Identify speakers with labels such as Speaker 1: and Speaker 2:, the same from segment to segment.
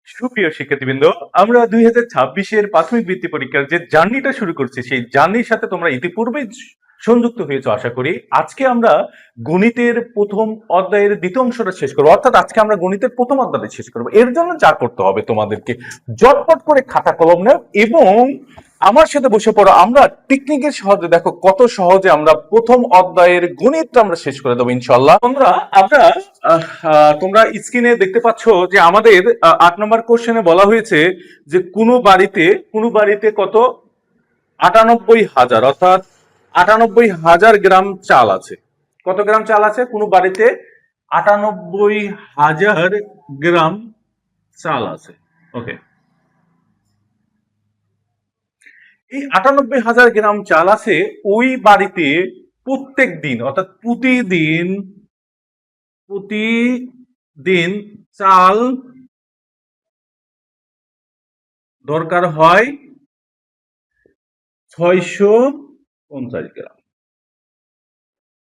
Speaker 1: সুপ্রিয় শিক্ষার্থীবৃন্দ, আমরা 2026-এর প্রাথমিক বৃত্তি পরীক্ষার যে জার্নিটা শুরু করছি সেই জার্নির সাথে তোমরা ইতিপূর্বে সংযুক্ত হয়েছো আশা করি। আজকে আমরা গণিতের প্রথম অধ্যায়ের দ্বিতীয় অংশটা শেষ করবো, অর্থাৎ আজকে আমরা গণিতের প্রথম অধ্যায়টা শেষ করবো। এর জন্য যা করতে হবে তোমাদেরকে জটপট করে খাতা কলম নাও এবং আমার সাথে বসে পড়ো। আমরা টেকনিকের সাহায্যে দেখো কত সহজে আমরা প্রথম অধ্যায়ের গণিতটা আমরা শেষ করে দেবো ইনশাল্লাহ। তোমরা স্ক্রিনে দেখতে পাচ্ছ যে আমাদের 8 নম্বর কোশ্চেনে বলা হয়েছে যে কোনো বাড়িতে কত 98,000 অর্থাৎ 98,000 গ্রাম চাল আছে। কত গ্রাম চাল আছে কোনো বাড়িতে? 98,000 গ্রাম চাল আছে। ওকে, এই 98,000 গ্রাম চাল আছে ওই বাড়িতে প্রত্যেক দিন অর্থাৎ প্রতিদিন চাল দরকার হয় 650 গ্রাম।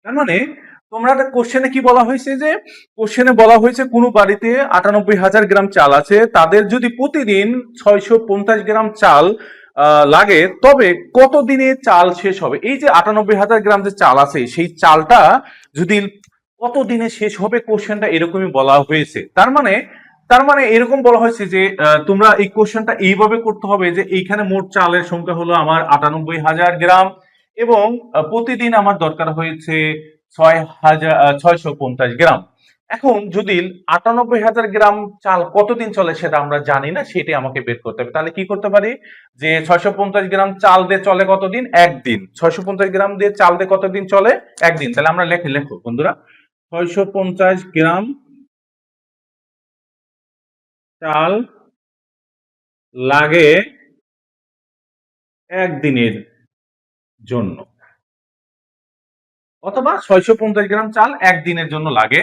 Speaker 1: তার মানে তোমরা কোশ্চেনে কি বলা হয়েছে, যে কোশ্চেনে বলা হয়েছে কোনো বাড়িতে 98,000 গ্রাম চাল আছে, তাদের যদি প্রতিদিন 650 গ্রাম চাল লাগে তবে কত দিনে চাল শেষ হবে। এই যে 98,000 গ্রাম যে চাল আছে সেই চালটা যদি কত দিনে শেষ হবে, কোশ্চেনটা এরকমই বলা হয়েছে। তার মানে এরকম বলা হয়েছে যে তোমরা এই কোশ্চেনটা এইভাবে করতে হবে যে এইখানে মোট চালের সংখ্যা হলো আমার 98,000 গ্রাম এবং প্রতিদিন আমার দরকার হয়েছে 650 গ্রাম। এখন যদি 98,000 গ্রাম চাল কতদিন চলে সেটা আমরা জানি না, সেটাই আমাকে বের করতে হবে। তাহলে কি করতে পারি যে 650 গ্রাম চাল দিয়ে চলে কতদিন? একদিন। 650 গ্রাম দিয়ে চাল দিয়ে কতদিন চলে? একদিন। তাহলে আমরা লেখো বন্ধুরা, 650 গ্রাম চাল লাগে একদিনের জন্য, অথবা 650 গ্রাম চাল একদিনের জন্য লাগে।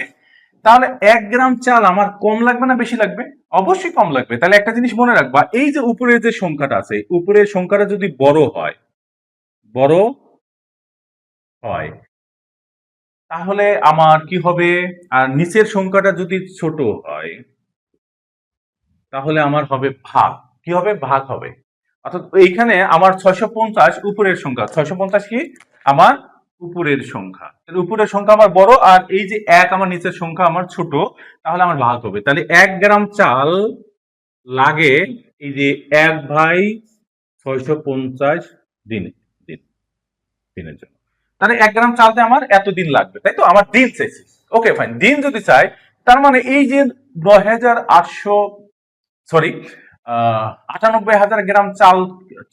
Speaker 1: তাহলে 1 গ্রাম চাল আমার কম লাগবে না বেশি লাগবে? অবশ্যই কম লাগবে। তাহলে একটা জিনিস মনে রাখবা, এই যে উপরের যে সংখ্যাটা আছে, উপরের সংখ্যাটা যদি বড় হয় তাহলে আমার কি হবে, আর নিচের সংখ্যাটা যদি ছোট হয় তাহলে আমার হবে ভাগ। কি হবে? ভাগ হবে। অর্থাৎ এইখানে আমার 650 উপরের সংখ্যা, 650 কি আমার উপরের সংখ্যা, উপরের সংখ্যা আমার বড় আর এই যে 1 আমার নিচের সংখ্যা আমার ছোট, তাহলে আমার ভাগ হবে। তাহলে 1 গ্রাম চাল লাগে এই যে 1/650 দিনে দিন দিনের জন্য। তাহলে 1 গ্রাম চালতে আমার এতদিন লাগবে, তাই তো? আমার দিন চাইছি। ওকে ফাইন, দিন যদি চাই তার মানে এই যে 9,800 সরি 98,000 গ্রাম চাল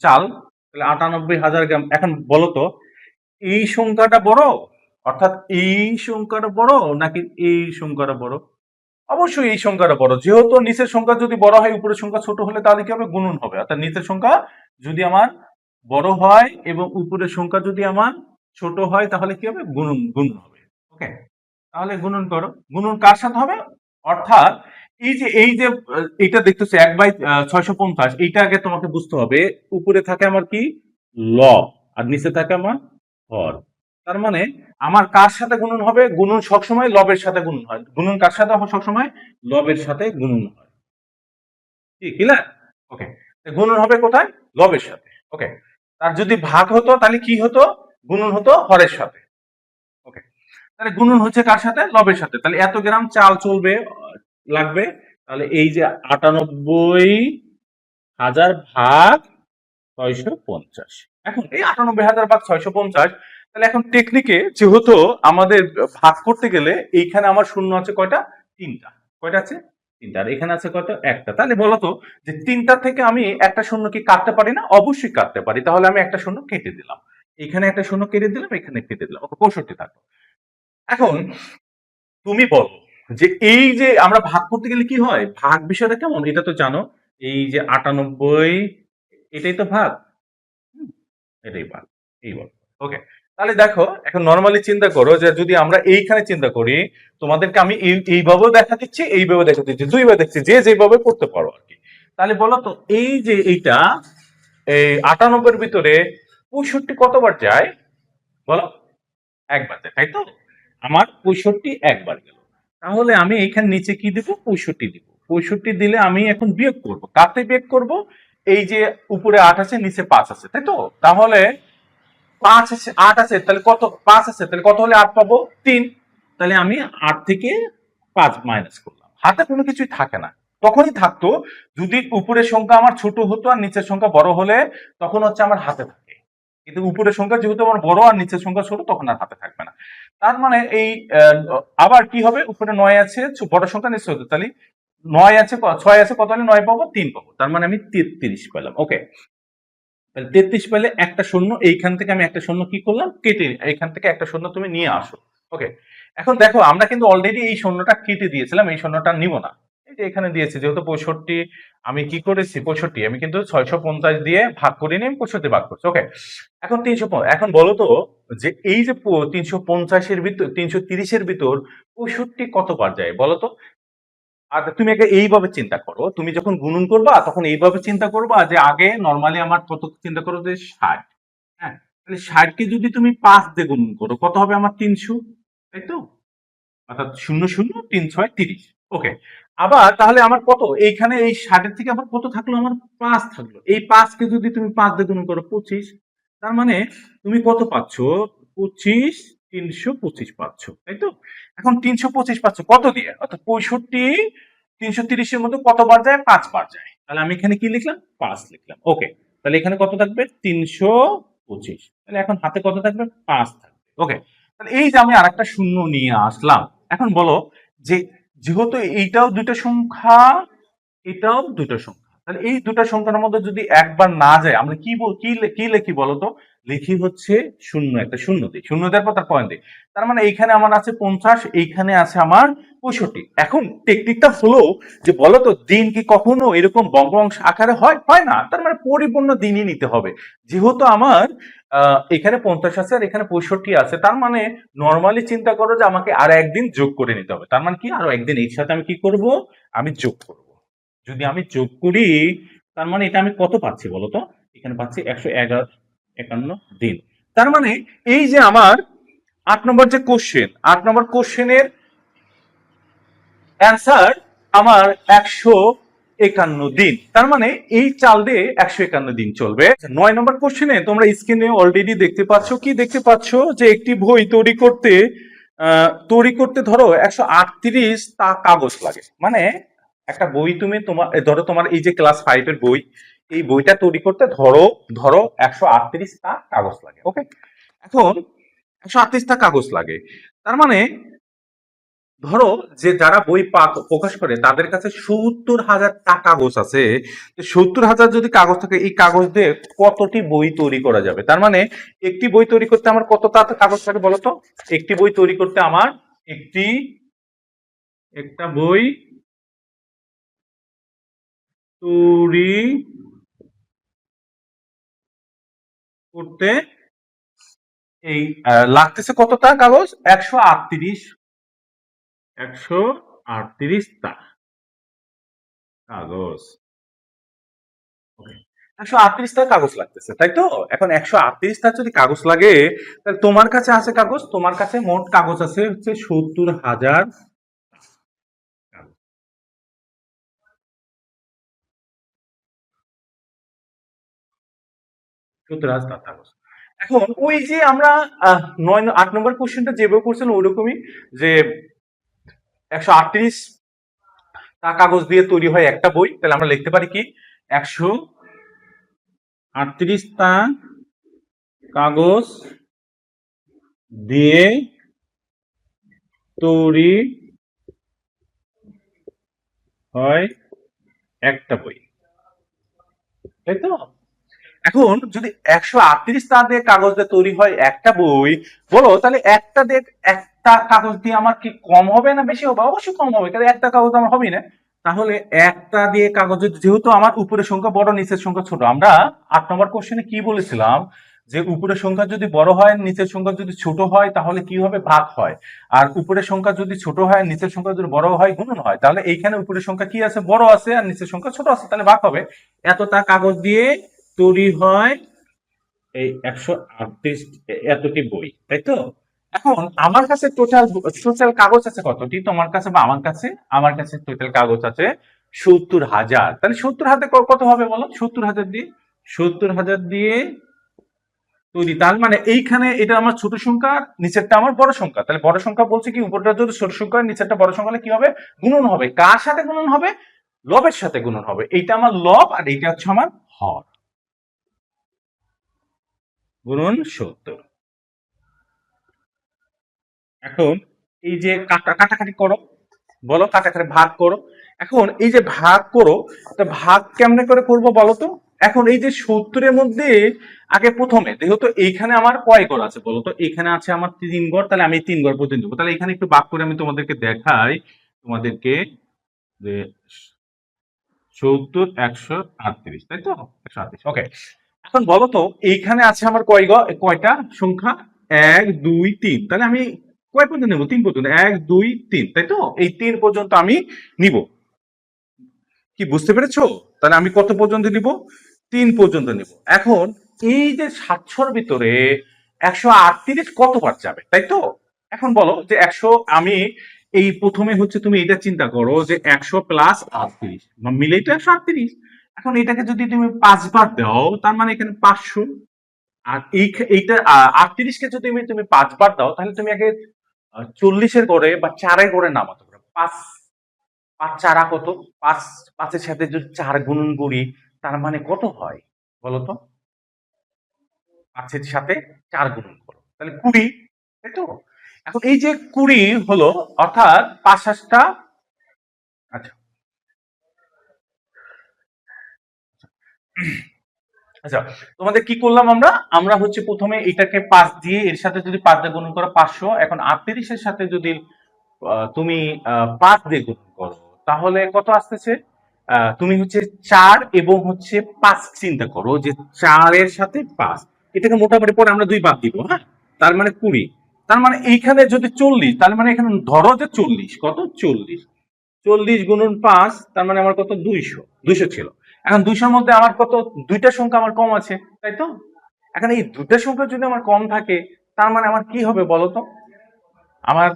Speaker 1: চাল তাহলে 98,000 গ্রাম। এখন বলো তো এই সংখ্যাটা বড়, অর্থাৎ এই সংখ্যাটা বড় নাকি এই সংখ্যাটা বড়? অবশ্যই এই সংখ্যাটা বড়। যেহেতু নিচের সংখ্যা যদি বড় হয় উপরের সংখ্যা ছোট হলে তাহলে কি হবে? গুণন হবে। অর্থাৎ নিচের সংখ্যা যদি আমার বড় হয় এবং উপরের সংখ্যা যদি আমার ছোট হয় তাহলে কি হবে? গুণন হবে। ওকে, তাহলে গুণন করো। গুণন কার সাথে হবে? অর্থাৎ এই যে এটা দেখতেছো 1/650, এইটা আগে তোমাকে বুঝতে হবে। উপরে থাকে আমার কি? লব, আর নিচে থাকে আমার হর। তার মানে আমার কার সাথে গুণন হবে? গুণন সবসময় লবের সাথে গুণন হয়। গুণন কার সাথে হয়? সবসময় লবের সাথে গুণন হয়। কি ক্লিয়ার? ওকে, গুণন হবে কোথায়? লবের সাথে। ওকে, আর যদি ভাগ হতো তাহলে কি হতো? গুণন হতো হরের সাথে। ওকে, তাহলে গুণন হচ্ছে কার সাথে? লবের সাথে। তাহলে এত গ্রাম চাল লাগবে। তাহলে এই যে 98,000 ভাগ 650। এখন এই 98,000 ভাগ 650, তাহলে এখন টেকনিকে যেহেতু আমাদের ভাগ করতে গেলে এইখানে আমার শূন্য আছে কয়টা? 3টা। কয়টা আছে? 3টা। আর এখানে আছে কয়টা? একটা। তাহলে বলতো যে 3টা থেকে আমি একটা শূন্য কি কাটতে পারি না? অবশ্যই কাটতে পারি। তাহলে আমি একটা শূন্য কেটে দিলাম, এখানে একটা শূন্য কেটে দিলাম, এখানে কেটে দিলাম। ওকে, 65 থাকলো। এখন তুমি বলো যে এই যে আমরা ভাগ করতে গেলে কি হয়? ভাগ বিষয়টা কেমন এটা তো জানো। এই যে 98, এটাই তো ভাগ। হুম, এটাই ভাগ। এই বল। ওকে, তাহলে দেখো এখন নরমালি চিন্তা করো যে যদি আমরা এইখানে চিন্তা করি, তোমাদেরকে আমি এইভাবেও দেখা দিচ্ছি, এইভাবে দেখা দিচ্ছি, দুইভাবে দেখছি, যে যেভাবে করতে পারো আর কি। তাহলে বলো তো এই যে এইটা, এই 98 এর ভিতরে 65 কতবার যায়? বলো। একবার যায়, তাই তো? আমার 65 একবার গেল। তাহলে আমি এইখানে নিচে কি দিব? 65 দিব। 65 দিলে আমি এখন বিয়োগ করব, কাতে বিয়োগ করব? এই যে উপরে 8 আছে নিচে 5 আছে, তাই তো? তাহলে 5 আছে 8 আছে, তাহলে কত? 5 আছে, তাহলে কত হলে 8 পাবো? 3। তাহলে আমি 8 থেকে 5 মাইনাস করলাম। হাতে কোনো কিছুই থাকে না। তখনই থাকতো যদি উপরের সংখ্যা আমার ছোট হতো আর নিচের সংখ্যা বড় হলে, তখন হচ্ছে আমার হাতে থাকে। কিন্তু উপরের সংখ্যা যেহেতু আমার বড় আর নিচের সংখ্যা ছোট, তখন আর হাতে থাকবে না। তার মানে এই আবার কি হবে? উপরে 9 আছে, বড় সংখ্যা নিচে ছোট, তাহলে 9 আছে 6 আছে, কত হলে 9 পাবো? 3 পাবো। তার মানে আমি 33 পেলাম। ওকে, তাহলে 33 পেলে একটা শূন্য, এইখান থেকে আমি একটা শূন্য কি করলাম? কেটে, এইখান থেকে একটা শূন্য তুমি নিয়ে আসো। ওকে, এখন দেখো আমরা কিন্তু অলরেডি এই শূন্যটা কেটে দিয়েছিলাম, এই শূন্যটা নিব না। এই যে এখানে দিয়েছি, যেহেতু 65, আমি কি করেছি? 65 আমি কিন্তু 650 দিয়ে ভাগ করিনি, আমি 65 ভাগ করছি। ওকে, এখন 350, এখন বলো তো যে এই যে 350-এর ভিতর, 330-এর ভিতর 65 কতবার যায় বলো তো? আর তুমি আগে এইভাবে চিন্তা করো, তুমি যখন গুণন করবা তখন এইভাবে চিন্তা করবা যে আগে নরমালি আমার কত চিন্তা করো যে 60। হ্যাঁ, তাহলে 60 কে যদি তুমি 5 দিয়ে গুণন করো কত হবে? আমার 300, তাই তো? অর্থাৎ 0, 0, 3, 6, 30। ওকে, আবার তাহলে আমার কত এইখানে এই 60 থেকে আবার কত থাকলো? আমার 5 থাকলো। এই 5 কে যদি তুমি 5 দিয়ে গুণন করো 25, তার মানে তুমি কত পাচ্ছ? 25, 325 পাচ্ছ, তাই তো? এখন 325 পাচ্ছ কত দিয়ে? অর্থাৎ 65 330-এর মধ্যে কতবার যায়? 5 বার যায়। তাহলে আমি এখানে কি লিখলাম? 5 লিখলাম। ওকে, তাহলে এখানে কত থাকবে? 325। তাহলে এখন হাতে কত থাকবে? 5 থাকবে। ওকে, তাহলে এই যে আমি আরেকটা শূন্য নিয়ে আসলাম। এখন বলো যে যেহেতু এইটাও দুটো সংখ্যা, এটাও দুটো সংখ্যা, তাহলে এই দুটো সংখ্যার মধ্যে যদি একবার না যায়, আমরা কি লিখি বলতো? লিখি হচ্ছে শূন্য, একটা শূন্য দিই, শূন্য দেওয়ার পর তার পয়েন্ট দিই। তার মানে এইখানে আমার আছে 50, এইখানে আছে আমার 65। এখন টেকনিকটা হলো যে বলতো দিন কি কখনো এরকম ভগ্নাংশ আকারে হয়? হয় না। তার মানে পরিপূর্ণ দিনই নিতে হবে। যেহেতু আমার এখানে 50 আছে আর এখানে 65 আছে, তার মানে নর্মালি চিন্তা করো যে আমাকে আর একদিন যোগ করে নিতে হবে। তার মানে কি আরো একদিন এর সাথে আমি কি করব? আমি যোগ করব। যদি আমি যোগ করি, তার মানে এটা আমি কত পাচ্ছি বলতো? এখানে পাচ্ছি 151 দিন। তার মানে এই যে আমার 8 নম্বর যে কোশ্চেন, 8 নম্বর কোশ্চেনের অ্যান্সার আমার 151 দিন। তার মানে এই চাল দিয়ে 151 দিন চলবে। 9 নম্বর কোশ্চেনে তোমরা স্ক্রিনে অলরেডি দেখতে পাচ্ছ, কি দেখতে পাচ্ছ? যে একটি বই তৈরি করতে ধরো 138 তা কাগজ লাগে। মানে একটা বই তুমি ধরো তোমার এই যে ক্লাস 5 এর বই, এই বইটা তৈরি করতে ধরো ধরো 138 তা কাগজ লাগে। ওকে, এখন 138 তা কাগজ লাগে, তার মানে ধরো যে যারা বই প্রকাশ করে তাদের কাছে 70,000 টা কাগজ আছে। 70,000 যদি কাগজ থাকে, এই কাগজ দিয়ে কতটি বই তৈরি করা যাবে? তার মানে একটি বই তৈরি করতে আমার কতটা কাগজ লাগে বলতো? একটি বই তৈরি করতে আমার একটা বই তৈরি করতে এই লাগতেছে কতটা কাগজ? 138 টা কাগজ। 138টা কাগজ লাগতেছে, তাই তো? এখন 138টা যদি কাগজ লাগে, তাহলে তোমার কাছে আছে কাগজ, তোমার কাছে মোট কাগজ আছে হচ্ছে 70,000 কাগজ। এখন ওই যে আমরা 8 নম্বর কোশ্চেনটা যেভাবে করছেন ওইরকমই, যে 138টা কাগজ দিয়ে তৈরি হয় একটা বই, তাহলে আমরা লিখতে পারি কি? 138টা কাগজ দিয়ে তৈরি হয় একটা বই, তাই তো? এখন যদি 138টা দিয়ে কাগজ দিয়ে তৈরি হয় একটা বই, বলো তাহলে একটা কাগজ দিয়ে আমার কি কম হবে না বেশি হবে? অবশ্যই কম হবে, কারণ একটা কাগজ আমার হবেই না। তাহলে একটা দিয়ে কাগজ, যেহেতু আমার উপরের সংখ্যা বড় নিচের সংখ্যা ছোট, আমরা 8 নম্বর কোশ্চেনে কি বলেছিলাম? যে উপরের সংখ্যা যদি বড় হয় নিচের সংখ্যা যদি ছোট হয় তাহলে কি হবে? ভাগ হয়। আর উপরের সংখ্যা যদি ছোট হয় নিচের সংখ্যা যদি বড় হয় গুণন হয়। তাহলে এইখানে উপরের সংখ্যা কি আছে? বড় আছে, আর নিচের সংখ্যা ছোট আছে, তাহলে ভাগ হবে। এতটা কাগজ দিয়ে তৈরি হয় এই 138 এতটি বই, তাই তো? এখন আমার কাছে টোটাল টোটাল কাগজ আছে কতটি? তোমার কাছে বা আমার কাছে? আমার কাছে টোটাল কাগজ আছে 70,000। তাহলে 70,000 কত হবে বলো? 70,000 দিয়ে তৈরি। তার মানে এইখানে এটা আমার ছোট সংখ্যা, নিচেরটা আমার বড় সংখ্যা। তাহলে বড় সংখ্যা বলছে কি, উপরটা যদি ছোট সংখ্যা, নিচেরটা বড় সংখ্যা হলে কি হবে? গুণন হবে। কার সাথে গুণন হবে? লবের সাথে গুণন হবে। এইটা আমার লব আর এইটা হচ্ছে আমার হর। গুণন 70। এখন এই যে কাটাকাটি করো, বলো কাটাকাটি ভাগ করো। এখন এই যে ভাগ করো, তো ভাগ কেমনে করে করবো বলো তো? এখন এই যে 70-এর মধ্যে আগে প্রথমে যেহেতু এইখানে আমার কয় ঘর আছে বলো তো? এখানে আছে আমার 3 ঘর, তাহলে আমি 3 ঘর পর্যন্ত দেবো। তাহলে এখানে একটু ভাগ করে আমি তোমাদেরকে দেখাই, তোমাদেরকে যে 70, 138, তাই তো? 138, ওকে। এখন বলো তো এইখানে আছে আমার কয়টা সংখ্যা? 1, 2, 3। তাহলে আমি কয় পর্যন্ত নেবো? 3 পর্যন্ত। 1, 2, 3, তাই তো? এই 3 পর্যন্ত আমি নিব। কি বুঝতে পেরেছো? তাহলে আমি কত পর্যন্ত নিব? 3 পর্যন্ত নিব। এখন এই যে 700-র ভিতরে 138 কতবার যাবে, তাই তো? এখন বলো যে 100, আমি এই প্রথমে হচ্ছে তুমি এটা চিন্তা করো যে 100 প্লাস 38 মিলেই তো 138। এখন এটাকে যদি তুমি 5 বার দাও, তার মানে এখানে 500। আর এইটা 38-কে যদি তুমি 5 বার দাও, তাহলে তুমি আগে 40-এর ঘরে বা 4-এর ঘরে নামাতে পারো। 5 5 4 কত? 5, 5-এর সাথে যদি 4 গুণন করি, তার মানে কত হয় বলো তো? 5-এর সাথে 4 গুণন করো, তাহলে 20, তাই তো? এখন এই যে 20 হলো, অর্থাৎ 5 7টা, আচ্ছা আচ্ছা, তোমাদের কি করলাম আমরা? আমরা হচ্ছে প্রথমে এটাকে 5 দিয়ে, এর সাথে যদি 5 দিয়ে গুণন করো 500। এখন 38-এর সাথে যদি তুমি 5 দিয়ে গুণ করো, তাহলে কত আসতেছে? তুমি হচ্ছে 4 এবং হচ্ছে 5 চিন্তা করো যে 4 এর সাথে 5, এটাকে মোটামুটি পরে আমরা 2 বাদ দিব, হ্যাঁ? তার মানে 20। তার মানে এইখানে যদি 40, তার মানে এখানে ধরো যে 40, কত? 40। 40 গুণন 5, তার মানে আমার কত? 200। 200 ছিল। এখন 200-র মধ্যে আমার কত? দুইটা সংখ্যা আমার কম আছে, তাই তো? এখন এই দুইটা সংখ্যা যদি আমার কম থাকে, তার মানে আমার কি হবে বলো তো? আমার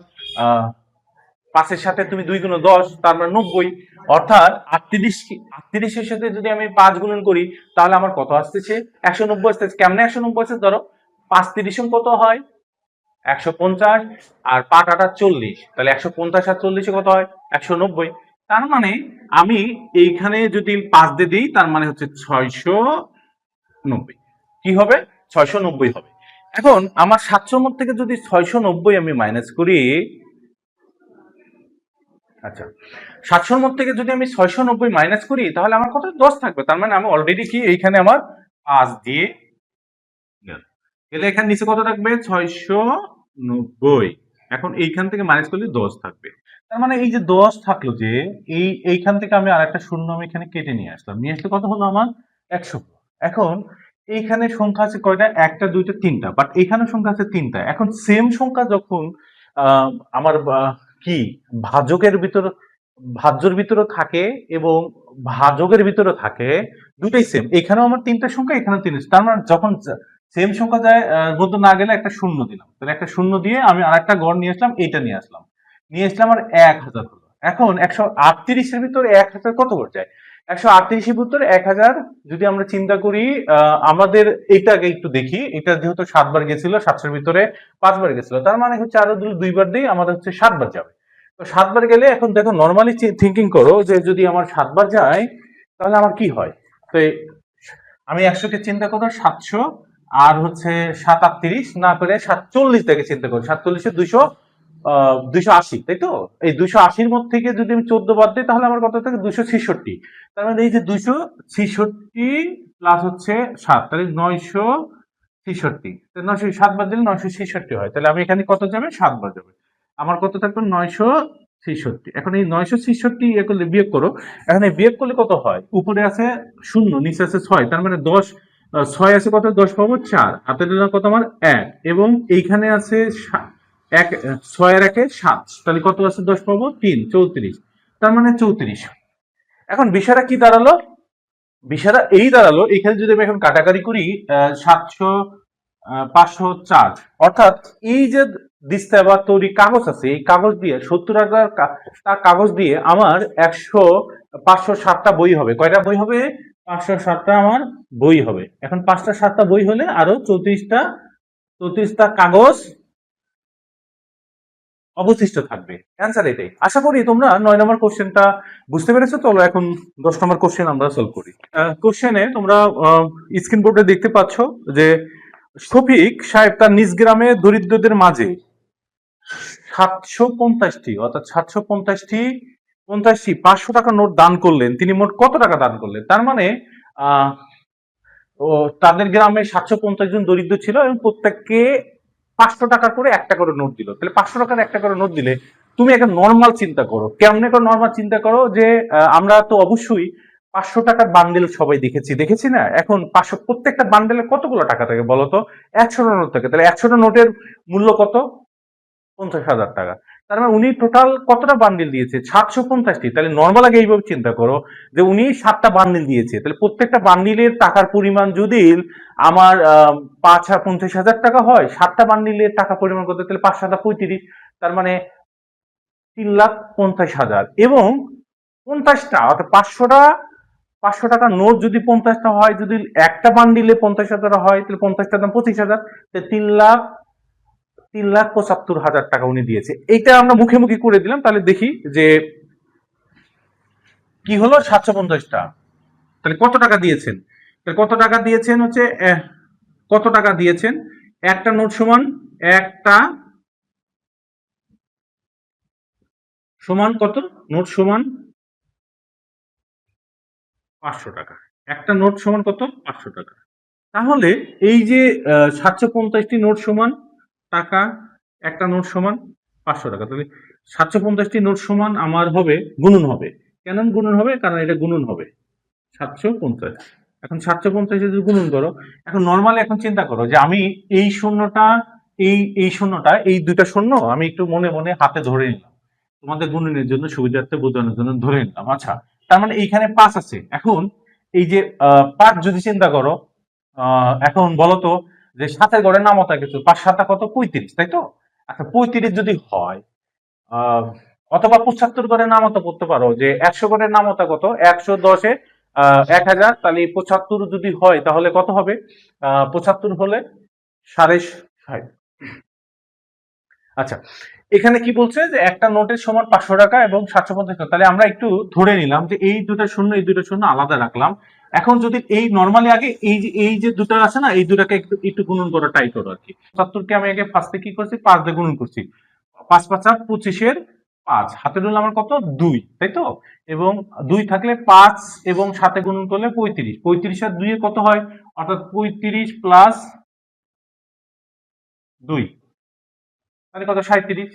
Speaker 1: 5-এর সাথে তুমি 2 গুণ 10, তার মানে 90। অর্থাৎ 38-এর সাথে যদি আমি 5 গুণন করি, তাহলে আমার কত আসতেছে? 190 আসতেছে। কেমনে 190 আসছে? ধরো 5 30 কত হয়? 150। আর 5 8 40, তাহলে 150 আর 40 কত হয়? 190। তার মানে আমি এইখানে যদি 5 দিয়ে দিই, তার মানে হচ্ছে 690। কি হবে? 690 হবে। এখন আমার 700-র মধ্যে থেকে যদি 690 আমি মাইনাস করি, আচ্ছা, 700-র মধ্যে থেকে যদি আমি 690 মাইনাস করি, তাহলে আমার কত? 10 থাকবে। তার মানে আমি অলরেডি কি এইখানে আমার 5 দিয়ে গেল। তাহলে এখানে নিচে কত থাকবে? 690। এখন এইখান থেকে মাইনাস করলে 10 থাকবে। তার মানে এই যে 10 থাকলো, যে এইখান থেকে আমি আরেকটা শূন্য আমি এখানে কেটে নিয়ে আসলাম। নিয়ে আসলে কত হলো আমার? 100। এখন এইখানে সংখ্যা আছে কয়টা? একটা, দুইটা, তিনটা। বাট এখানে সংখ্যা আছে তিনটা। এখন সেম সংখ্যা যখন আহ, আমার কি ভাজকের ভিতর, ভাজ্যর ভিতরে থাকে এবং ভাজকের ভিতরে থাকে, দুটাই সেম। এখানেও আমার তিনটা সংখ্যা, এখানেও তিনটা। তার মানে যখন সেম সংখ্যা যায় মধ্যে না গেলে একটা শূন্য দিলাম। তাহলে একটা শূন্য দিয়ে আমি আরেকটা গড় নিয়ে আসলাম, এইটা নিয়ে আসলাম। নিয়ে আসলাম আর 1000 হলো। এখন 138-এর ভিতরে 1000 কত করে যায়? 138-এর ভিতরে 1000 যদি আমরা চিন্তা করি, আমাদের এইটাকে একটু দেখি। এটা যেহেতু 7 বার গেছিল, 700-এর ভিতরে 5 বার গেছিল, তার মানে হচ্ছে আরো 2 বার দিই আমাদের হচ্ছে 7 বার যাবে। তো 7 বার গেলে, এখন দেখো নর্মালি থিঙ্কিং করো যে যদি আমার 7 বার যায়, তাহলে আমার কি হয়? তো আমি 100-কে চিন্তা করো 700, আর হচ্ছে 738 না করে 740 থেকে চিন্তা করো। 740-এ 280, তাই তো? এই 280-র মধ্যে থেকে যদি আমি 14 বাদ দিই, তাহলে আমার কত থাকে? 266। তার মানে এই যে 266 প্লাস হচ্ছে 7, তাহলে 966। 907 বাদ দিলে 966 হয়। তাহলে আমি এখানে কত যাবে? 7 বার যাবে। আমার কত থাকবে? 966। এখন এই 966 ইয়ে করলে বিয়োগ করো। এখন এই বিয়োগ করলে কত হয়? উপরে আছে শূন্য, নিচে আছে 6, তার মানে 10, 6 আছে কত? 10 পাবো 4, হাতে দিলাম কত আমার? 1, এবং এইখানে আছে 1, 6 এর 1-এ 7, তাহলে কত আছে? 10 পাবো 3, 34। তার মানে 34। এখন বিষয়টা কি দাঁড়ালো? বিষয়টা এই দাঁড়ালো, এখানে যদি আমি এখন কাটাকাটি করি, 700, 504, অর্থাৎ এই যে দিস্তা বা তৈরি কাগজ আছে, এই কাগজ দিয়ে 70,000 কাগজ দিয়ে আমার 507টা বই হবে। কয়টা বই হবে? 507টা আমার বই হবে। এখন 507টা বই হলে আরো 34টা কাগজ অবশিষ্ট থাকবে। অ্যান্সার এটাই। আশা করি তোমরা 9 নম্বর কোশ্চেনটা বুঝতে পেরেছো। চলো এখন 10 নম্বর কোশ্চেন আমরা সলভ করি। কোশ্চেনে তোমরা স্ক্রিন বোর্ডে দেখতে পাচ্ছ যে শফিক সাহেব তার নিজ গ্রামে দরিদ্রদের মাঝে 750টি অর্থাৎ 750টি 500 টাকা নোট দান করলেন। তিনি মোট কত টাকা দান করলেন? তার মানে আহ ও তাদের গ্রামে 750 জন দরিদ্র ছিল এবং প্রত্যেককে 500 টাকা করে একটা করে নোট দিল। তাহলে 500 টাকার একটা করে নোট দিলে তুমি একটা নর্মাল চিন্তা করো, কেমন একটা নর্মাল চিন্তা করো যে আমরা তো অবশ্যই 500 টাকার বান্ডেল সবাই দেখেছি না? এখন 500 প্রত্যেকটা বান্ডেলে কতগুলো টাকা থাকে বলো তো? 100টা নোট থাকে। তাহলে 100টা নোটের মূল্য কত? 50,000 টাকা। তার মানে উনি টোটাল কতটা বান্ডিল দিয়েছে? 750টি। তাহলে নর্মাল আগে এইভাবে চিন্তা করো যে উনি 7টা বান্ডিল দিয়েছে, তাহলে প্রত্যেকটা বান্ডিলের টাকার পরিমাণ যদি আমার 50,000 টাকা হয়, 7টা বান্ডিলের টাকা পরিমাণ কত? তাহলে 5,735। তার মানে 3,50,000 এবং 50টা অর্থাৎ 500 টাকা নোট যদি 50টা হয়, যদি একটা বান্ডিলে 50,000 হয় তাহলে 50টার দাম 25,000, তাহলে 3,75,000 টাকা উনি দিয়েছে। এইটা আমরা মুখে মুখে করে দিলাম। তাহলে দেখি যে কি হলো। 750টা তাহলে কত টাকা দিয়েছেন? তাহলে কত টাকা দিয়েছেন হচ্ছে কত টাকা দিয়েছেন? একটা নোট সমান একটা সমান কত? নোট সমান 500 টাকা। একটা নোট সমান কত? 500 টাকা। তাহলে এই যে 750টি নোট সমান টাকা, একটা নোট সমান 500 টাকা। তাহলে 750টি নোট সমান আমার হবে গুণন হবে। কেন গুণন হবে? কারণ এটা গুণন হবে 750। এখন 750 যদি গুণন করো, এখন নর্মালি এখন চিন্তা করো যে আমি এই শূন্যটা এই শূন্যটা এই দুইটা শূন্য আমি একটু মনে মনে হাতে ধরে নিলাম, তোমাদের গুণনের জন্য সুবিধার্থে বোঝানোর জন্য ধরে নিলাম। আচ্ছা, তার মানে এইখানে 5 আছে। এখন এই যে 5 যদি চিন্তা করো, এখন বলো তো যে 7-এর ঘরে নামতা কিছু, 5 7 কত? 35, তাই তো? আচ্ছা, 35 যদি হয় আহ, অথবা 75 ঘরের নামতা করতে পারো যে 100 ঘরের নামতা কত? 110-এ 1,000, তাহলে 75 যদি হয় তাহলে কত হবে? 75 হলে 60,5। আচ্ছা, এখানে কি বলছে যে একটা নোটের সমান 500 টাকা এবং 750 টাকা। তাহলে আমরা একটু ধরে নিলাম যে এই দুটা শূন্য এই দুটা শূন্য আলাদা রাখলাম। এখন যদি এই নর্মালি আগে এই যে দুটো আছে না, এই দুটাকে একটু একটু গুণন করো, ট্রাই করো আর কি। 75কে আমি আগে ফার্স্টে কি করছি? 5 দিয়ে গুণন করছি। 5 5 25-এর 5 হাতে রইল আমার কত? 2, তাই তো? এবং 2 থাকলে 5 এবং 7-এ গুণন করলে 35। 35 আর 2-এ কত হয়? অর্থাৎ 35 প্লাস 2 তাহলে কত? 37।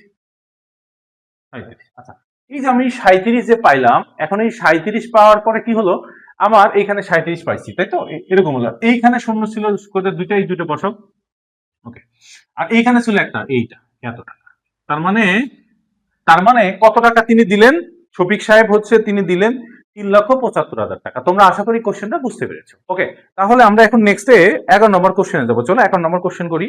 Speaker 1: 37। আচ্ছা, এই যে আমি 37 যে পাইলাম, এখন এই 37 পাওয়ার পরে কি হলো? আমার এখানে 37 পাইছি, তাই তো? এরকম হলো। এইখানে শূন্য ছিল কোথায়? দুইটা, এই দুটো বসাও। ওকে। আর এইখানে ছিল একটা, এইটা এত টাকা। তার মানে কত টাকা তিনি দিলেন? শফিক সাহেব হচ্ছে তিনি দিলেন 3,75,000 টাকা। তোমরা আশা করি কোশ্চেনটা বুঝতে পেরেছো। ওকে, তাহলে আমরা এখন নেক্সটে 11 নম্বর কোশ্চেনে যাবো। চলো 11 নম্বর কোশ্চেন করি।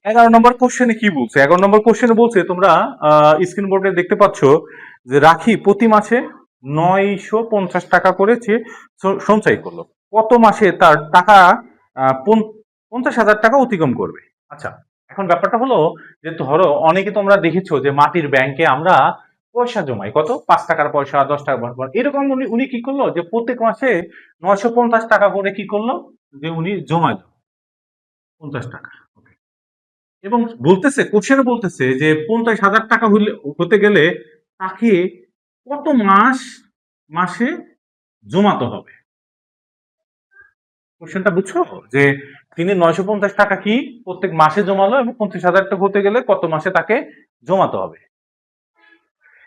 Speaker 1: 11 নম্বর কোশ্চেনে কি বলছে? 11 নম্বর কোশ্চেনে বলছে, তোমরা স্ক্রিন বোর্ডে দেখতে পাচ্ছ যে রাখি প্রতি মাসে 950 টাকা করে সঞ্চয় করলো। কত মাসে তার টাকা 50,000 টাকা অতিক্রম করবে? আচ্ছা, এখন ব্যাপারটা হলো যে ধরো অনেকে তোমরা দেখেছো যে মাটির ব্যাংকে আমরা পয়সা জমাই, কত? 5 টাকার পয়সা, 10 টাকা পয়সা, এরকম উনি উনি কি করলো যে প্রত্যেক মাসে 950 টাকা করে কি করলো যে উনি জমা দিল 50 টাকা। এবং বলতেছে, কোশ্চেনে বলতেছে যে 50,000 টাকা হতে গেলে তাকে কত মাসে জমাতে হবে? কোশ্চেনটা বুঝছো? যে তিনি 950 টাকা কি প্রত্যেক মাসে জমালো এবং 50,000 টাকা হতে গেলে কত মাসে তাকে জমাতে হবে?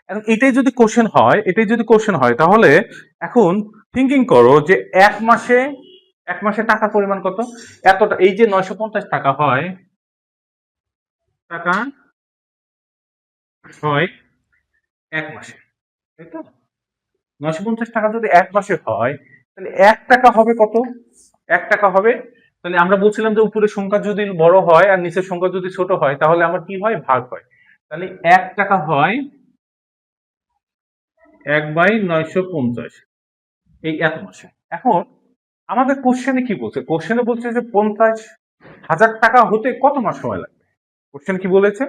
Speaker 1: এখন এটাই যদি কোশ্চেন হয় তাহলে এখন থিঙ্কিং করো যে এক মাসে টাকার পরিমাণ কত? এতটা। এই যে 950 টাকা হয়, টাকা হয় এক মাসে, তাই তো? 950 টাকা যদি এক মাসে হয় তাহলে 1 টাকা হবে কত? 1 টাকা হবে তাহলে আমরা বলছিলাম যে উপরের সংখ্যা যদি বড় হয় আর নিচের সংখ্যা যদি ছোট হয় তাহলে আমার কি হয়, ভাগ হয়। তাহলে 1 টাকা হয় 1/950 এই এত মাসে। এখন আমাদের কোশ্চেনে কি বলছে, কোশ্চেনে বলছে যে 50,000 টাকা হতে কত মাস সময় লাগবে। কোশ্চেন কি বলেছে,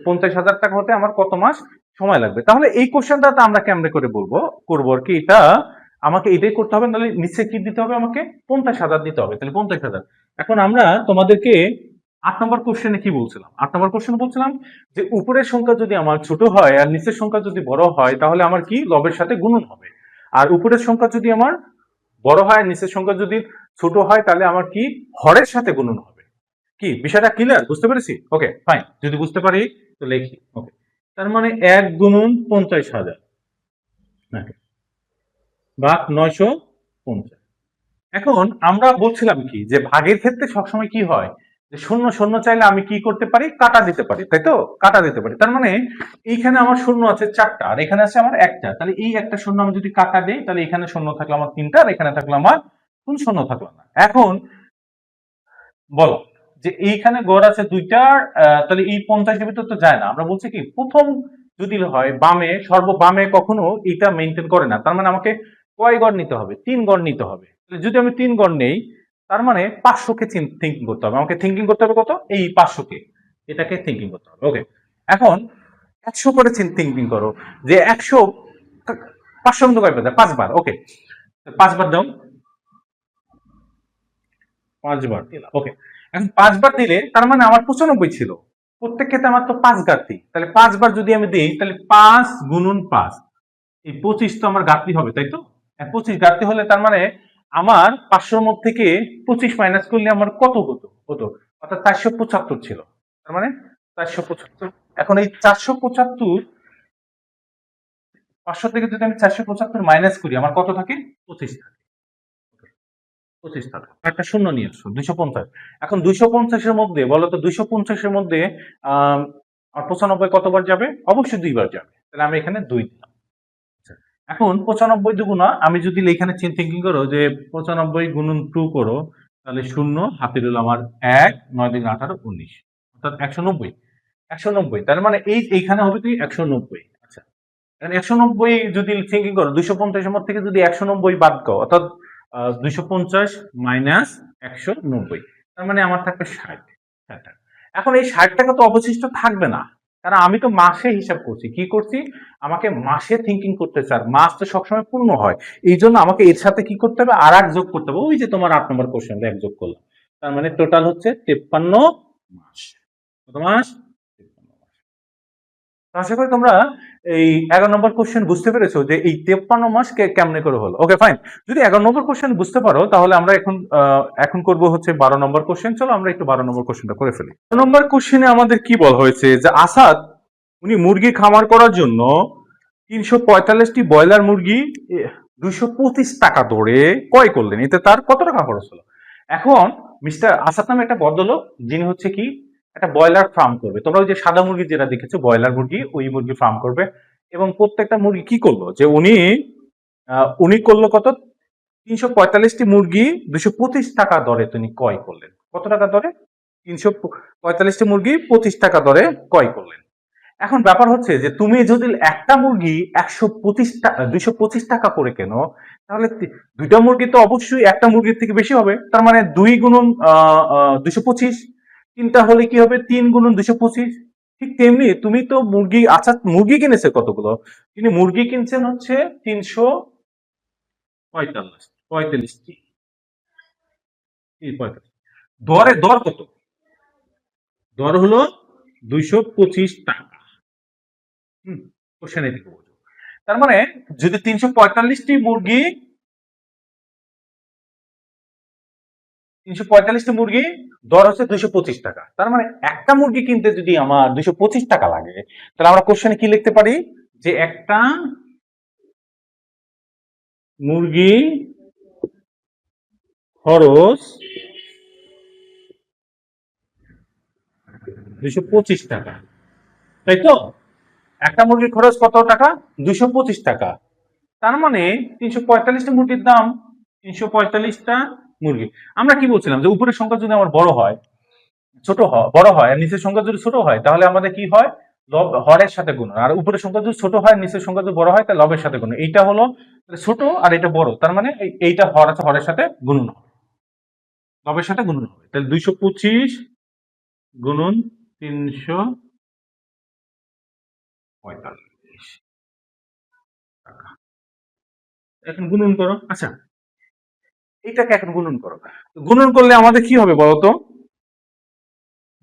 Speaker 1: 50,000 টাকা হতে আমার কত মাস সময় লাগবে। তাহলে এই কোশ্চেনটা আমরা কেমনে করে করবো আর কি, এটা আমাকে এটাই করতে হবে, তাহলে নিচে কি দিতে হবে, আমাকে 50,000 দিতে হবে। তাহলে 50,000। এখন আমরা তোমাদেরকে 8 নম্বর কোশ্চেনে কি বলছিলাম, 8 নম্বর কোশ্চেনে বলছিলাম যে উপরের সংখ্যা যদি আমার ছোট হয় আর নিচের সংখ্যা যদি বড় হয় তাহলে আমার কি লবের সাথে গুণন হবে। আর উপরের সংখ্যা যদি আমার বড় হয় নিচের সংখ্যা যদি ছোট হয় তাহলে আমার কি হরের সাথে গুণন হবে। কি বিষয়টা ক্লিয়ার, বুঝতে পেরেছি? ওকে ফাইন, যদি বুঝতে পারি তো লিখি। ওকে, তার মানে 1 গুণন 50,000 ভাগ 950। এখন আমরা বলছিলাম কি যে ভাগের ক্ষেত্রে সবসময় কি হয়, যে শূন্য শূন্য চাইলে আমি কি করতে পারি, কাটা দিতে পারি, তাই তো? কাটা দিতে পারি। তার মানে এইখানে আমার শূন্য আছে 4টা আর এখানে আছে আমার 1টা, তাহলে এই একটা শূন্য আমি যদি কাটা দিই তাহলে এখানে শূন্য থাকলো আমার 3টা আর এখানে থাকলো আমার কোন শূন্য থাকলো না। এখন বলো যে এইখানে গড় আছে 2টার, তাহলে এই 50-এর ভিতর তো যায় না। আমরা বলছি কি প্রথম যদি হয় বামে, সর্ববামে কখনো এটা মেনটেন করে না। তার মানে আমাকে কয় গড় নিতে হবে, 3 গড় নিতে হবে। তাহলে যদি আমি 3 গড় নেই তার মানে 500 কে থিঙ্কিং করতে হবে, আমাকে থিঙ্কিং করতে হবে কত, এই 500 কে, এটাকে থিঙ্কিং করতে হবে। ওকে, এখন 100 করে থিঙ্কিং করো যে 100 500 মতো কয়বার যায়, 5বার। ওকে, 5বার দাও, 5বার দিলাম। ওকে, এখন 5বার দিলে তার মানে আমার 95 ছিল, প্রত্যেক ক্ষেত্রে আমার তো 5 ঘাটতি। তাহলে 5বার যদি আমি দিই তাহলে 5 গুণন 5, এই 25 তো আমার ঘাটতি হবে, তাই তো? 25 ঘাটতি হলে তার মানে আমার 500-র মধ্যে থেকে 25 মাইনাস করলে আমার কত হতো, অর্থাৎ 475 ছিল। তার মানে 475। এখন এই 475, 500 থেকে যদি আমি 475 মাইনাস করি আমার কত থাকে, 25 থাকে। 25 টাকা একটা শূন্য নিয়ে আসছো, 250। এখন 250-এর মধ্যে বলো তো, 250-এর মধ্যে আহ 95 কতবার যাবে, অবশ্যই 2বার যাবে। তাহলে আমি এখানে 2 দিলাম। আচ্ছা, এখন 95 দুগুণা আমি যদি এখানে থিঙ্কিং করো যে 95 গুণন 2 করো তাহলে শূন্য হাতে রইল আমার 1, 9 দিন 18, 19, অর্থাৎ 190। 190 তার মানে এইখানে হবে কি 190। আচ্ছা, এখন 190 যদি থিঙ্কিং করো 250-এর মধ্যে থেকে যদি 190 বাদ দাও, অর্থাৎ 250 মাইনাস 190, তার মানে আমার থাকবে 60 টাকা। এখন এই 60 টাকা তো অবশিষ্ট থাকবে না, কারণ আমি তো মাসে হিসাব করছি। কি করছি, আমাকে মাসে থিঙ্কিং করতে চার, মাস তো সবসময় পূর্ণ হয়। এই জন্য আমাকে এর সাথে কি করতে হবে, আর এক যোগ করতে হবে। ওই যে তোমার 8 নম্বর কোশ্চেন এক যোগ করলাম, তার মানে টোটাল হচ্ছে 53 মাস। কত মাস, 53 মাস। আশা করি তোমরা এই 11 নম্বর কোশ্চেন বুঝতে পেরেছো যে এই 53 মাস কেমনে করে হলো। ওকে ফাইন, যদি 11 নম্বর কোশ্চেন বুঝতে পারো তাহলে আমরা এখন করব হচ্ছে 12 নম্বর কোশ্চেন। চলো আমরা একটু 12 নম্বর কোশ্চেনটা করে ফেলি। 12 নম্বর কোশ্চেনে আমাদের কি বলা হয়েছে যে আসাদ উনি মুরগি খামার করার জন্য 345টি ব্রয়লার মুরগি 225 টাকা দরে ক্রয় করলেন, এতে তার কত টাকা খরচ হলো। এখন মিস্টার আসাদ নামে একটা ভদ্রলোক, যিনি হচ্ছে কি একটা ব্রয়লার ফার্ম করবে। তোমরা ওই যে সাদা মুরগি যেটা দেখেছো ব্রয়লার মুরগি, ওই মুরগি ফার্ম করবে। এবং প্রত্যেকটা মুরগি কি করলো, যে উনি করলো কত, 345টি মুরগি 225 টাকা দরে তিনি ক্রয় করলেন। কত টাকা দরে, 345টি মুরগি 25 টাকা দরে ক্রয় করলেন। এখন ব্যাপার হচ্ছে যে তুমি যদি একটা মুরগি 225 টাকা করে কেন, তাহলে দুইটা মুরগি তো অবশ্যই একটা মুরগির থেকে বেশি হবে। তার মানে 2 গুণন 225, তিনটা হলে কি হবে 3 গুণন 225। ঠিক তেমনি তুমি তো মুরগি, আচ্ছা মুরগি কিনেছে কতগুলো, তিনি মুরগি কিনছেন হচ্ছে 345, দর কত, দর হলো 225 টাকা। কোশ্চেন এদিকে বোঝো। তার মানে যদি 345টি মুরগি 345টি মুরগি দর হচ্ছে 225 টাকা, তার মানে একটা মুরগি কিনতে যদি আমার 225 টাকা লাগে, তাহলে আমরা কোশ্চেনে কি লিখতে পারি, যে একটা মুরগি খরচ 225 টাকা, তাই তো? একটা মুরগির খরচ কত টাকা, 225 টাকা। তার মানে 345টা মুরগির দাম 345টা মুরগি। আমরা কি বলছিলাম যে উপরের সংখ্যা যদি আমার বড় হয়, বড় হয় আর নিচের সংখ্যা যদি ছোট হয়, তাহলে আমাদের কি হয়, হরের সাথে গুণ। আর উপরের সংখ্যা যদি ছোট হয়, নিচের সংখ্যা যদি বড় হয়, তাহলে লবের সাথে গুণ। এইটা হলো ছোট আর এটা বড়, তার মানে এইটা হর আছে, হরের সাথে গুণন হবে, লবের সাথে গুণন হবে। তাহলে 225 গুণন 345 টাকা। এখন গুণন করো। আচ্ছা, এইটাকে এখন গুণন করো। গুণন করলে আমাদের কি হবে বলতো?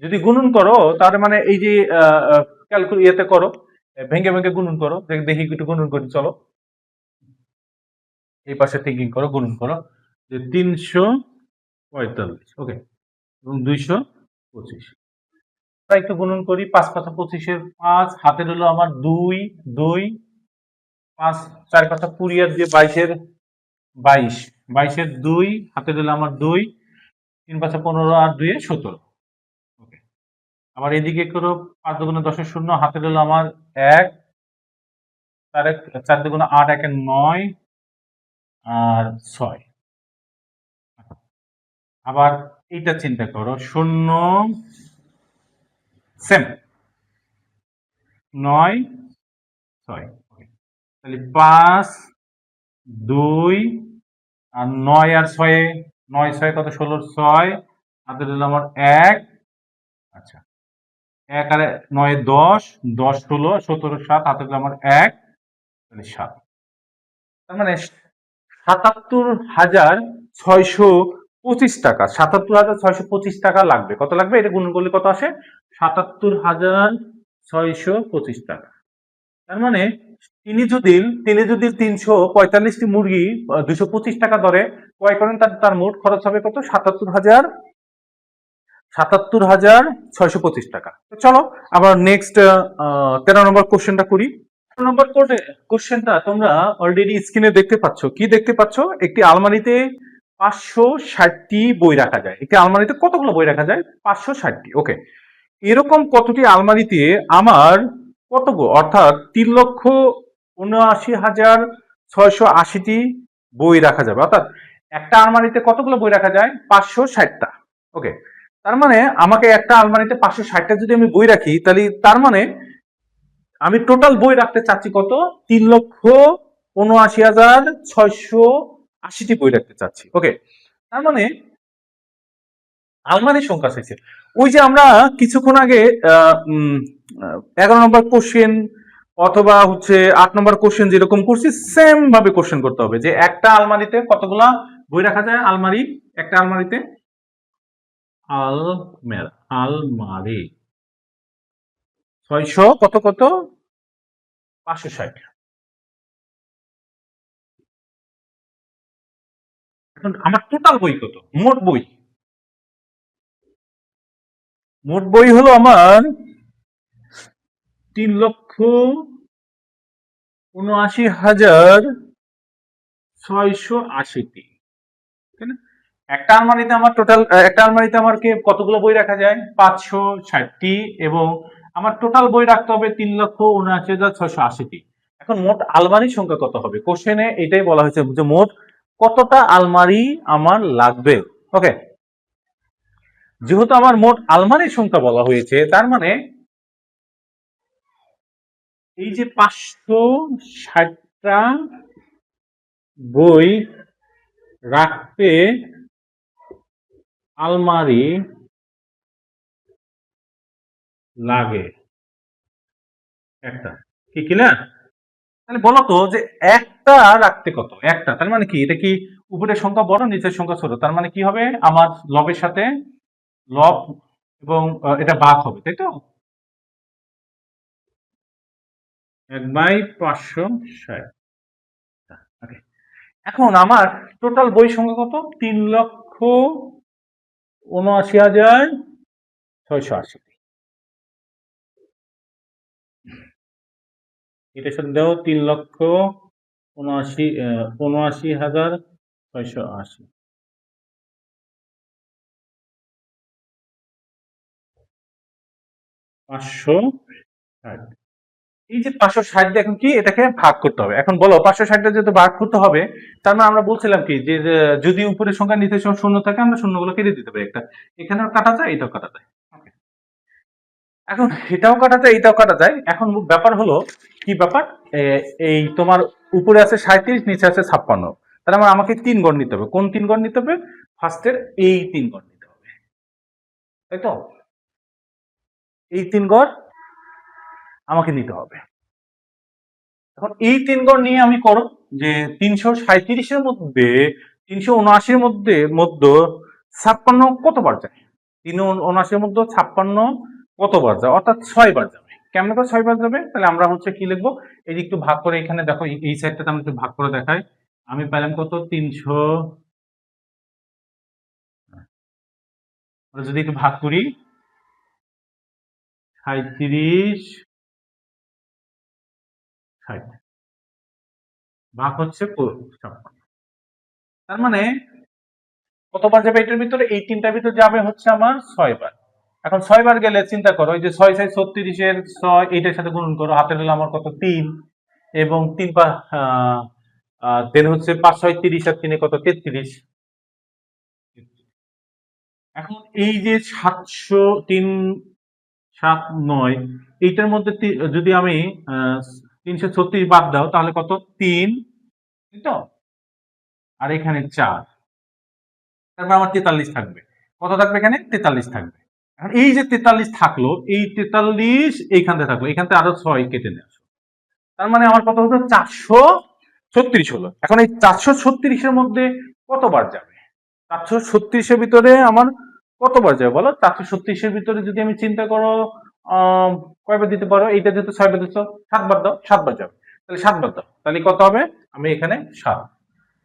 Speaker 1: যদি গুণন করো তার মানে এই যে ক্যালকুলেটে করো, ভেঙে ভেঙে গুণন করো, দেখি একটু গুণন করি, চলো এই পাশে থিঙ্কিং করো, গুণন করো যে 345, ওকে, এবং 225 একটু গুণন করি। 5 কথা 25-এর 5, হাতে হলো আমার 2, 2, 5, 4 কথা 20 আর দিয়ে 22-এর 22, 22-এর 2, হাতে হলো আমার 2, 3 5 15 আর 2 17, ওকে। আবার এদিকে করো 5 দুগুণে 10-এর 0, হাতে হলো আমার 1, 4 দুগুণে 8, 1 9 আর 6। আবার এইটা চিন্তা করো, 0 সেম 9 6, তাহলে 5 2 আর 9 আর 6, 9 6 কত, 16 6, হাতে দিল আমার 1, আচ্ছা 1 আর 9 10, 10 16, 17 7, হাতে দিল আমার 1, তাহলে 7। তার মানে 77,625 টাকা, 77,625 টাকা লাগবে। কত লাগবে এটা গুণ করলে কত আসে? 77,625 টাকা। তার মানে তিনি যদি 345টি মুরগি 225 টাকা দরে ক্রয় করেন, তার মোট খরচ হবে কত? 77,625 টাকা। তো চলো আবার নেক্সট 13 নম্বর কোশ্চেনটা করি। 13 নম্বর কোশ্চেনটা তোমরা অলরেডি স্ক্রিনে দেখতে পাচ্ছ। কি দেখতে পাচ্ছ? একটি আলমারিতে 560টি বই রাখা যায়। একটি আলমারিতে কতগুলো বই রাখা যায়? 560টি, ওকে। এরকম কতটি আলমারিতে আমার কতগুলো, অর্থাৎ 3,79,680টি বই রাখা যাবে। অর্থাৎ একটা আলমারিতে কতগুলো বই রাখা যায়? 560টা, ওকে। তার মানে আমাকে একটা আলমারিতে 560টা যদি আমি বই রাখি, তাহলে তার মানে আমি টোটাল বই রাখতে চাচ্ছি কত? 3,79,680টি বই রাখতে চাচ্ছি, ওকে। তার মানে আলমারির সংখ্যা চাইছে। ওই যে আমরা কিছুক্ষণ আগে 11 নম্বর কোশ্চেন অথবা হচ্ছে 8 নম্বর কোশ্চেন যেরকম করছি, সেম ভাবে কোশ্চেন করতে হবে যে একটা আলমারিতে কতগুলা বই রাখা যায়। একটা আলমারিতে আলমারি 600 কত কত 560। এখন আমার টোটাল বই কত? মোট বই হলো আমার 3,79,680টি, তাই না? একটা আলমারিতে আমার কতগুলো বই রাখা যায়? 560টি, এবং আমার টোটাল বই রাখতে হবে 3,79,680টি। এখন মোট আলমারির সংখ্যা কত হবে? কোশ্চেনে এটাই বলা হয়েছে যে মোট কতটা আলমারি আমার লাগবে, ওকে। যেহেতু আমার মোট আলমারির সংখ্যা বলা হয়েছে, তার মানে এই যে 560টা বই রাখতে আলমারি লাগে একটা, কি ক্লিয়ার? তাহলে বলো তো যে একটা রাখতে কত? একটা, তার মানে কি, এটা কি উপরের সংখ্যা বড় নিচের সংখ্যা ছোট? তার মানে কি হবে, আমার লবের সাথে লব এবং এটা ভাগ হবে, তাই তো? 1/560, ওকে। এখন আমার টোটাল বই সংখ্যা কত? 3,79,680। এটা সাথে দাও 3,79,680, 560। এই যে 560 দিয়ে এখন কি এটাকে ভাগ করতে হবে। এখন বলো 560টা যেহেতু ভাগ করতে হবে, তার মানে আমরা বলছিলাম কি যে যদি উপরের সংখ্যা নিচের সংখ্যা শূন্য থাকে আমরা শূন্যগুলো কেটে দিতে পারি একটা। এখানেও কাটা যায়, এটাও কাটা যায়। Okay. এখন এটাও কাটা যায়, এটাও কাটা যায়। এখন ব্যাপার হলো কি ব্যাপার, এই তোমার উপরে আছে 37, নিচে আছে 56। তাহলে আমাকে 3 গড় নিতে হবে। কোন 3 গড় নিতে হবে? ফার্স্টের এই 3 গড় নিতে হবে, তাই তো? এই 3 গড় আমাকে নিতে হবে। এখন এই 3 গড় নিয়ে আমি করো যে 337-এর মধ্যে 379-এর মধ্যে 56 কতবার যায়? 379-এর মধ্যে 56 কতবার যায়? অর্থাৎ 6 বার যাবে। কেমন করে 6 বার যাবে? তাহলে আমরা হচ্ছে কি লিখবো, এই যে একটু ভাগ করে এখানে দেখো এই সাইডটাতে আমি একটু ভাগ করে দেখাই। আমি পেলাম কত 300, যদি একটু ভাগ করি 37, 60 ভাগ হচ্ছে 56। তার মানে কতবার যাবে এটার ভিতরে? এই তিনটার ভিতরে যাবে হচ্ছে আমার 6 বার। এখন 6 বার গেলে চিন্তা করো, এই যে 6 6 36-এর 6 এইটার সাথে গুণন করো, হাতে হলো আমার কত 3, এবং 3 পা দেন হচ্ছে 5 6 30 আর 3 কত 33। এখন এই যে 703 7 9 এইটার মধ্যে যদি আমি 336 বাদ দাও তাহলে কত 3, তাই তো? আর এখানে 4, তারপর আমার 43 থাকবে। কত থাকবে এখানে? 43 থাকবে। এখন এই যে 43 থাকলো, এই 43 এইখান থেকে থাকলো, এখান থেকে আরো 6 কেটে নিয়ে আসো। তার মানে আমার কত হলো? 436 হলো। এখন এই 436-এর মধ্যে কতবার যাবে? 436-এর ভিতরে আমার কতবার যাবে বলো? 436-এর ভিতরে যদি আমি চিন্তা করো, কয়বার দিতে পারো? এইটা যেহেতু 6 বার দিচ্ছ, 7 বার দাও, 7 বার যাবে। তাহলে 7 বার দাও, তাহলে কত হবে? আমি এখানে 7।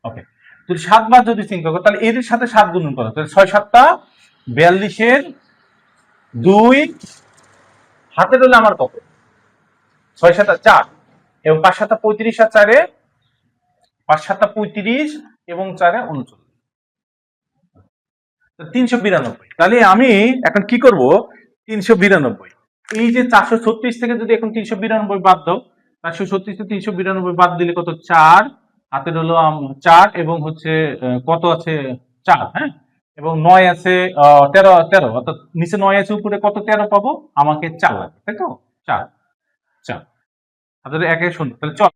Speaker 1: ওকে, তুমি 7 বার যদি চিন্তা করো তাহলে এদের সাথে 7 গুণন করো, তাহলে 6 7টা 42-এর 2, হাতে ধরলে আমার কত? 6 7 4, এবং 5 7 35 আর 4 5 7 35 এবং 4 39, 392। তাহলে আমি এখন কি করব? 392, এই যে 436 থেকে যদি এখন 392 বাদ দাও, 436 থেকে 392 বাদ দিলে কত? 4, হাতে হলো 4, এবং হচ্ছে কত আছে? 4, হ্যাঁ, এবং 9 আছে 13 13, অর্থাৎ নিচে 9 আছে, উপরে কত 13 পাবো? আমাকে 4 লাগবে, তাই তো? 4 4 হাতে একে শূন্য, তাহলে চল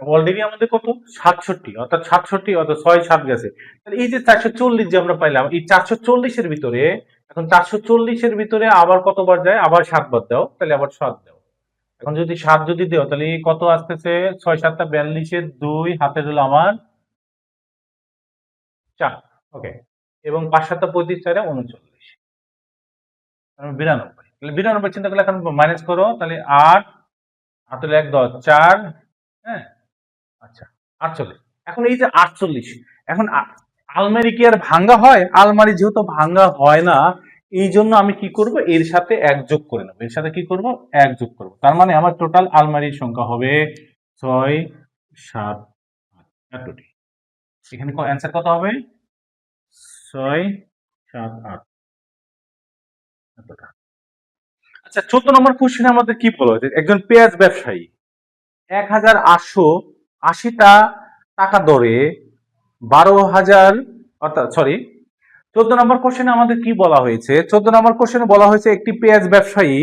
Speaker 1: অলরেডি আমাদের কত? 67, অর্থাৎ 67, অর্থাৎ 6 7 গেছে। তাহলে এই যে 440 যে আমরা পাইলাম, এই 440-এর ভিতরে, এখন 440-এর ভিতরে আবার কতবার যায়? আবার 7 বার দাও, তাহলে আবার 7 দাও। এখন যদি 7 যদি দাও তাহলে কত আসতেছে? 6 7 42-এর 2, হাতে হলো আমার 4। ওকে, এবং 5 7 35 4 39, 92। তাহলে 92 চিন্তা করলে এখন মাইনাস করো, তাহলে 8, হাতে 1 10 4, হ্যাঁ, আচ্ছা 48। এখন এই যে 48, এখন আলমারি কি আর ভাঙ্গা হয়? আলমারি যেহেতু ভাঙ্গা হয় না, এই জন্য আমি কি করব? এর সাথে 1 যোগ করে নেব। এর সাথে কি করব? 1 যোগ করব। তার মানে আমার টোটাল আলমারির সংখ্যা হবে 6 7 8, এতটি। এখানে অ্যান্সার কত হবে? 6 7 8, এতটা। আচ্ছা, 14 নম্বর কোশ্চেনে আমাদের কি বলা হয়েছে? একজন পেঁয়াজ ব্যবসায়ী 1880 টাকা দরে 12,000, অর্থাৎ সরি, 14 নম্বর কোশ্চেনে আমাদের কি বলা হয়েছে? 14 নম্বর কোশ্চেনে বলা হয়েছে একটি পেঁয়াজ ব্যবসায়ী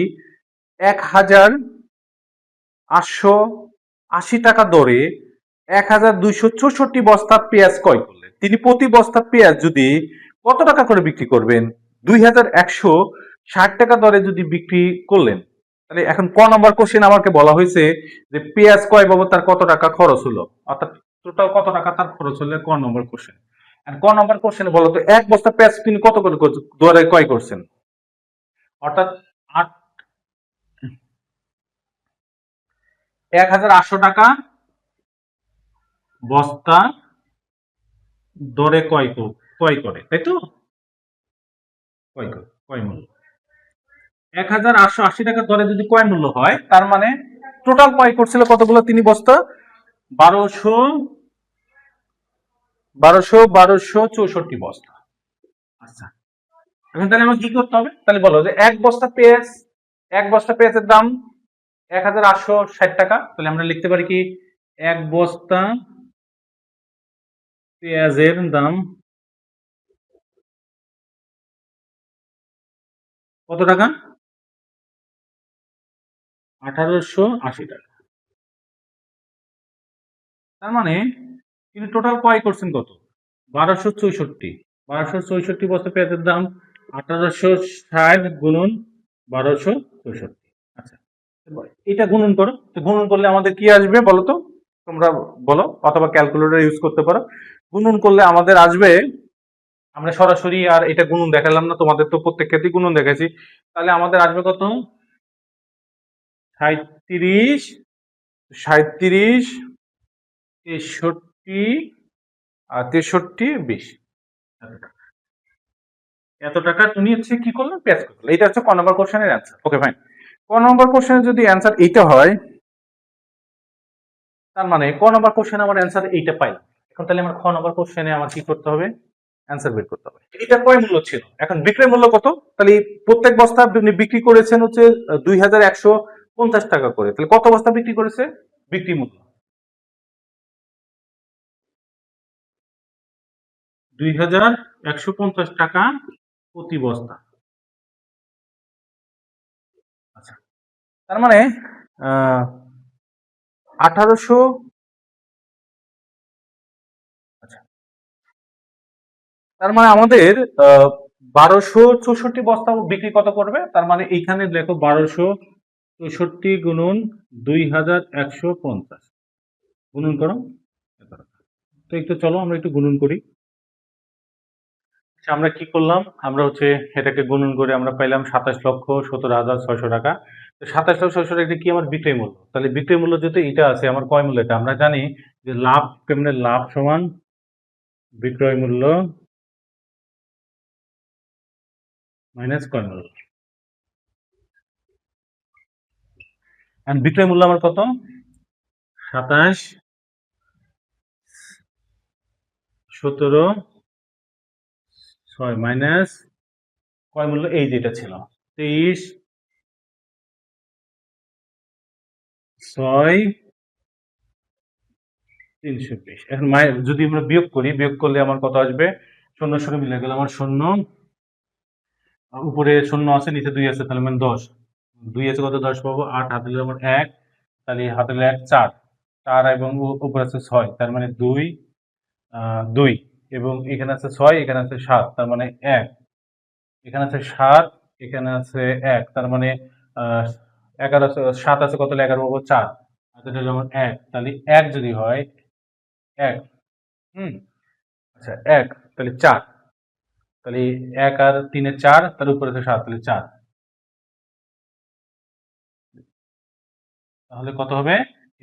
Speaker 1: 1880 টাকা দরে 1264 বস্তা পেঁয়াজ ক্রয় করলেন। তিনি প্রতি বস্তা পেঁয়াজ যদি কত টাকা করে বিক্রি করবেন? 2160 টাকা দরে যদি বিক্রি করলেন, তাহলে এখন ক নম্বর কোশ্চেন আমাকে বলা হয়েছে যে পেঁয়াজ ক্রয় বাবদ তার কত টাকা খরচ হলো, অর্থাৎ টোটাল কত টাকা তার খরচ হলো, ক নম্বর কোশ্চেন। আর ক নম্বর কোশ্চেনে বলো তো এক বস্তা পেঁয়াজ তিনি কত করে দরে ক্রয় করছেন? অর্থাৎ 1800 টাকা বস্তা দরে ক্রয় করে, তাই তো? ক্রয় মূল্য 1880 টাকা দরে যদি ক্রয় মূল্য হয়, তার মানে টোটাল ক্রয় করছিল কতগুলো তিনি বস্তা? 1264 বস্তা। আচ্ছা, এখন তাহলে আমার কি করতে হবে? তাহলে বলো যে এক বস্তা পেঁয়াজের দাম 1860 টাকা। তাহলে আমরা লিখতে পারি কি, এক বস্তা পেঁয়াজের দাম কত টাকা? 1880 টাকা। তার মানে তিনি টোটাল ক্রয় করছেন কত? 1264। 1264 বস্তা পেঁয়াজের দাম 1860 গুণন 1264। আচ্ছা, এটা গুণন করো। তো গুণন করলে আমাদের কি আসবে বলো তো? তোমরা বলো, অথবা ক্যালকুলেটর ইউজ করতে পারো। গুণন করলে আমাদের আসবে, আমরা সরাসরি আর এটা গুণন দেখালাম না, তোমাদের তো প্রত্যেক ক্ষেত্রে গুণন দেখাইছি। তাহলে আমাদের আসবে কত? 37, 37, 63 আর 63, 20। এত টাকা তুমি হচ্ছে কি করলে পেজ করলে। এটা হচ্ছে ক নম্বর কোশ্চেনের অ্যান্সার। Okay fine. ক নম্বর কোশ্চেনের যদি অ্যান্সার এইটা হয়, তার মানে ক নম্বর কোশ্চেনে আমার অ্যান্সার এইটা পাইলাম। এখন তাহলে আমার খ নম্বর কোশ্চেনে আমার কি করতে হবে? অ্যান্সার বের করতে হবে। এটা ক্রয় মূল্য ছিল, এখন বিক্রয় মূল্য কত? তাহলে প্রত্যেক বস্তা আপনি বিক্রি করেছেন হচ্ছে 2150 টাকা করে। তাহলে কত বস্তা বিক্রি করেছে? বিক্রি মূল্য 2150 টাকা প্রতি বস্তা। আচ্ছা, তার মানে 1800, আচ্ছা, তার মানে আমাদের 1264 বস্তা বিক্রি কত করবে? তার মানে এইখানে দেখো 1264 গুণন 2150 গুণন করো। তো একটু চলো আমরা একটু গুণন করি। আচ্ছা, আমরা কি করলাম? আমরা হচ্ছে এটাকে গুণন করে আমরা পাইলাম 27,17,600 টাকা। 27,600 টাকা কি আমার বিক্রয় মূল্য। তাহলে বিক্রয় মূল্য যেহেতু এটা আছে, আমার ক্রয় মূল্য এটা। আমরা জানি যে লাভ কেমনে, লাভ সমান বিক্রয় মূল্য মাইনাস ক্রয় মূল্য। বিক্রয় মূল্য আমার কত? 27, 17,600 মাইনাস ক্রয় মূল্য এই যেটা ছিল 23, 6, 320। এখন যদি আমরা বিয়োগ করি, বিয়োগ করলে আমার কত আসবে? শূন্য শূন্য মিলে গেল আমার শূন্য, উপরে শূন্য আছে, নিচে 2 আছে, তাহলে মানে 10। 2 আছে কত? 10 পাবো। 8 হাতে দিলে আমার 1, তাহলে হাতে দিলে 1, 4, 4 এবং উপরে আছে 6, তার মানে 2, 2 এবং এখানে আছে 6, এখানে আছে 7, তার মানে 1, এখানে আছে 7, এখানে আছে 1, তার মানে 11 আছে, 7 আছে কত? 11 পাবো 4, হাতে দিলে আমার 1, তাহলে 1 যদি হয় 1, হুম, আচ্ছা 1, তাহলে 4, তাহলে 1 আর 3 এ 4, তার উপরে আছে 7, তাহলে 4, তাহলে কত হবে?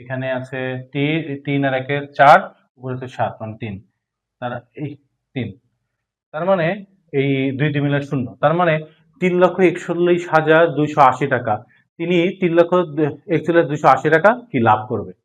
Speaker 1: এখানে আছে 3 আর 1 এ 4, উপরে আছে 7, মানে 3, তার এই 3, তার মানে এই 2 মিলে 0, তার মানে 3,41,280 টাকা তিনি 3,41,280 টাকা কি লাভ করবে।